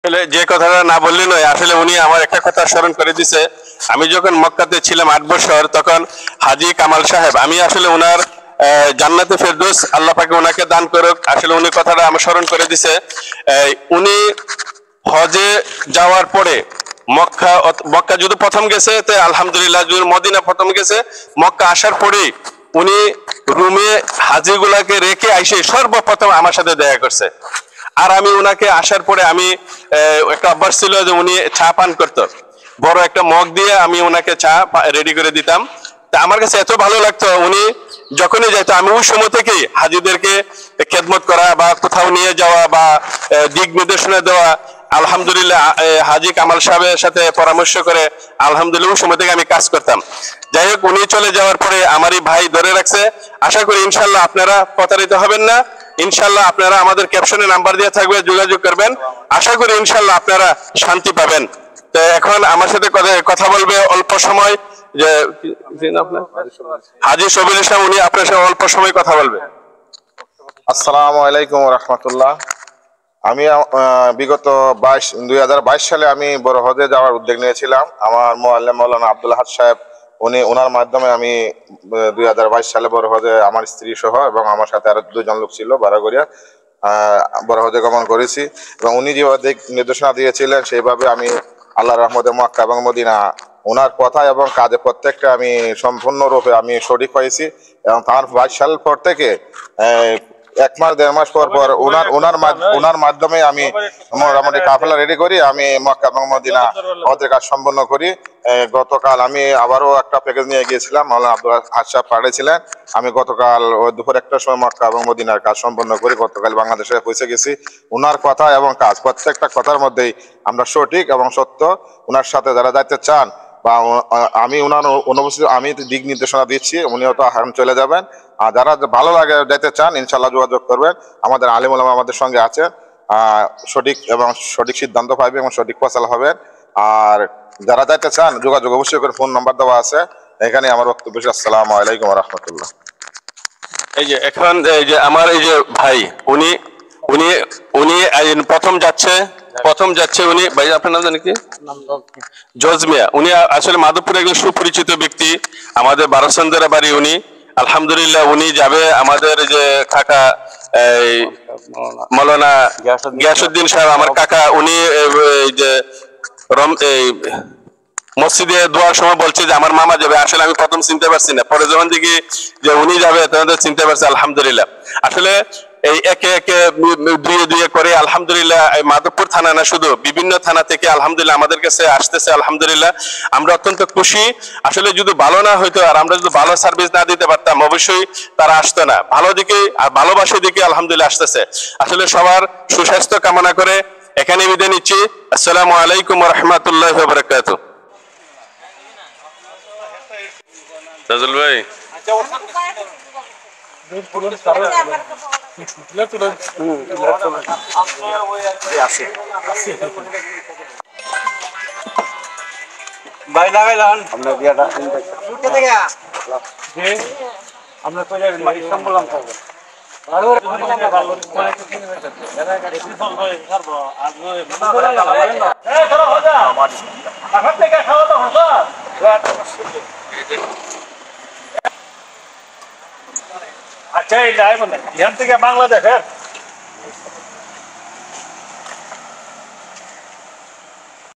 আসলে যে কথাটা না বললে নয়, আসলে উনি আমার একটা কথা স্মরণ করে দিছে। আমি যখন মক্কাতে ছিলাম 8 বছর, তখন হাজী কামাল সাহেব, আমি আসলে ওনার জান্নাতে ফেরদৌস আল্লাহ পাকে ওনাকে দান করুক, আসলে উনি কথাটা আমার স্মরণ করে দিছে। উনি হজে যাওয়ার পরে মক্কা যদি প্রথম গেছে তে আলহামদুলিল্লাহ, যদি মদিনা প্রথম গেছে, মক্কা আসার পরে উনি রুমে হাজিগুলাকে রেখে আইসে সর্বপ্রথম আমার সাথে দেখা করছে। আর আমি উনাকে আসার পরে আমি একটা অভ্যাস ছিল যে উনি চা পান করতো, বড় একটা মগ দিয়ে আমি ওনাকে চা রেডি করে দিতাম। তা আমার কাছে এত ভালো লাগতো, উনি যখনই যাইতো আমি ওই সময় থেকেই হাজিদেরকে খেদমত করা বা কোথাও নিয়ে যাওয়া বা দিক নির্দেশনা দেওয়া, আলহামদুলিল্লাহ হাজী কামাল সাহেবের সাথে পরামর্শ করে আলহামদুলিল্লাহ ওই সময় থেকে আমি কাজ করতাম। যাই হোক, উনি চলে যাওয়ার পরে আমারই ভাই ধরে রাখছে। আশা করি ইনশাল্লাহ আপনারা প্রতারিত হবেন না, ইনশাল্লাহ আপনারা আমাদের ক্যাপশনে নাম্বার দিয়ে থাকবে, যোগাযোগ করবেন। আশা করি ইনশাল্লাহ আপনারা শান্তি পাবেন। তো এখন আমার সাথে কথা বলবে অল্প সময় যে হাজী সবির ইসলাম, উনি আপনার সাথে অল্প সময় কথা বলবে। আসসালামু আলাইকুম রাহমাতুল্লাহ। আমি বিগত 2022 সালে আমি বড় হজে যাওয়ার উদ্যোগ নিয়েছিলাম। আমার মুআল্লিম মাওলানা আব্দুল আহাদ সাহেব, ওনার মাধ্যমে আমি 2022 সালে বড় হজে আমার স্ত্রী সহ এবং আমার সাথে আরো 2জন লোক ছিল বারাগড়িয়া বড় হজে গমন করেছি। এবং উনি যেভাবে নির্দেশনা দিয়েছিলেন সেইভাবে আমি আল্লাহর রহমতে মক্কা এবং মদিনা ওনার কথা এবং কাজে প্রত্যেকটা আমি সম্পূর্ণরূপে আমি সঠিক হয়েছি। এবং তার 22 সাল পর থেকে 1 মাস 1.5 মাস পর পর ওনার মাধ্যমে আমি মোটামুটি কাফেলা রেডি করি, আমি মক্কা এবং মদিনা হজের কাজ সম্পন্ন করি। গতকাল আমি আবারও একটা প্যাকেজ নিয়ে গিয়েছিলাম, মাওলানা আব্দুল আহাদ সাহেব পাঠিয়েছিলেন। আমি গতকাল দুপুর 1টার সময় মক্কা এবং মদিনার কাজ সম্পন্ন করি। গতকাল বাংলাদেশে পৌঁছে গেছি। ওনার কথা এবং কাজ প্রত্যেকটা কথার মধ্যেই আমরা সঠিক এবং সত্য। ওনার সাথে যারা যাইতে চান বা আমি ওনার অনুপস্থিত আমি দিক নির্দেশনা দিচ্ছি, উনিও তো এখন চলে যাবেন। আর যারা ভালো লাগে যেতে চান ইনশাল্লাহ যোগাযোগ করবেন। আমাদের আলিম ওলামা আমাদের সঙ্গে আছে, সঠিক সিদ্ধান্ত পাইবে এবং সঠিক ফয়সালা হবে। আর যারা যাইতে চান যোগাযোগ অবশ্যই করে, ফোন নাম্বার দেওয়া আছে এখানে। আমার বক্তব্য। আসসালামু আলাইকুম রাহমাতুল্লাহ। এই যে এখন এই যে আমার এই যে ভাই, উনি উনি উনি প্রথম যাচ্ছে উনি ভাই, আপনার নাম জানেন কি? জজমিয়া। উনি আসলে মাধবপুরে একজন সুপরিচিত ব্যক্তি, আমাদের বারোসন্দেরা বাড়ি উনি। আলহামদুলিল্লাহ উনি যাবে আমাদের যে কাকা মৌলানা গিয়াসউদ্দিন সাহেব, আমার কাকা, উনি যে মসজিদে দোয়ার সময় বলছে যে আমার মামা যাবে। আসলে আমি প্রথম চিনতে পারছি না, পরে যখন দেখি যে উনি যাবে তখন চিনতে পারছি। আলহামদুলিল্লাহ আসলে এই একে একে দুয়ে করে আলহামদুলিল্লাহ মাধবপুর থানা না, শুধু বিভিন্ন থানা থেকে আলহামদুলিল্লাহ আমাদের কাছে আসতেছে। আলহামদুলিল্লাহ আমরা অত্যন্ত খুশি। আসলে যদি ভালো না হইতো আর আমরা যদি ভালো সার্ভিস না দিতে পারতাম, অবশ্যই তারা আসতো না। ভালো দিকে আর ভালোবাসার দিকে আলহামদুলিল্লাহ আসতেছে। আসলে সবার সুস্বাস্থ্য কামনা করে এখানে বিদায় নিচ্ছি। আসসালামু আলাইকুম ওয়া রাহমাতুল্লাহি ওয়া বারাকাতুহু। রাজুল ভাই, ভাই লাগাইলাম আপনার বিয়াটা আপনার তো ইসলাম বললাম থাকবে আচ্ছা এই এখান থেকে বাংলাদেশের